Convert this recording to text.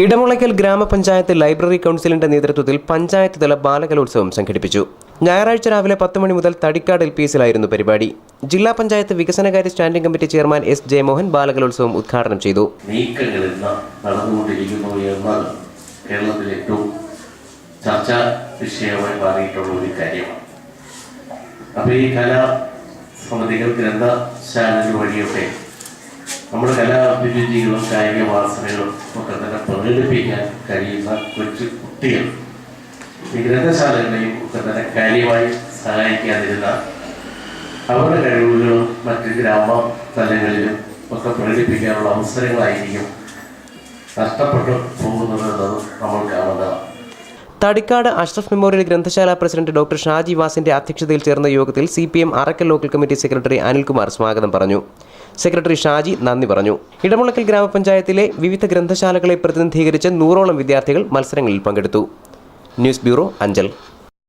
ഇടമുളയ്ക്കൽ ഗ്രാമപഞ്ചായത്ത് ലൈബ്രറി കൗൺസിലിന്റെ നേതൃത്വത്തിൽ പഞ്ചായത്ത് തല ബാലകലോത്സവം സംഘടിപ്പിച്ചു. ഞായറാഴ്ച രാവിലെ 10 മണി മുതൽ തടിക്കാട് LPSലായിരുന്നു പരിപാടി. ജില്ലാ പഞ്ചായത്ത് വികസനകാര്യ standing committee chairman S. Jayamohan ബാലകലോത്സവം ഉദ്ഘാടനം ചെയ്തു. കേരളത്തിലെ ഏറ്റവും ചർച്ചാ വിഷയമായി മാറിയിട്ടുള്ള ഒരു കാര്യമാണ്. അപ്പോൾ ഈ കലാ സമിതികൾ ഗ്രന്ഥശാലകൾ വഴിയൊക്കെ നമ്മുടെ കലാഭിരുചികളും കായിക വാസനകളും ഒക്കെ തന്നെ പ്രകടിപ്പിക്കാൻ കഴിയുന്ന കൊച്ചു കുട്ടികൾ ഈ ഗ്രന്ഥശാലകളെയും ഒക്കെ തന്നെ കാര്യമായി സഹായിക്കാതിരുന്ന അവരുടെ കഴിവുകളും മറ്റ് ഗ്രാമ തലങ്ങളിലും ഒക്കെ പ്രകടിപ്പിക്കാനുള്ള അവസരങ്ങളായിരിക്കും നഷ്ടപ്പെട്ടു പോകുന്നത് എന്നത് നമ്മൾ കാണുന്നതാണ്. തടിക്കാട് അഷ്റഫ് മെമ്മോറിയൽ ഗ്രന്ഥശാല പ്രസിഡന്റ് ഡോക്ടർ ഷാജി വാസിന്റെ അധ്യക്ഷതയിൽ ചേർന്ന യോഗത്തിൽ CPM Arakkal local committee secretary Anilkumar സ്വാഗതം പറഞ്ഞു. സെക്രട്ടറി ഷാജി നന്ദി പറഞ്ഞു. ഇടമുളയ്ക്കൽ ഗ്രാമപഞ്ചായത്തിലെ വിവിധ ഗ്രന്ഥശാലകളെ പ്രതിനിധീകരിച്ച് 100ഓളം വിദ്യാർത്ഥികൾ മത്സരങ്ങളിൽ പങ്കെടുത്തു. News bureau, Anchal.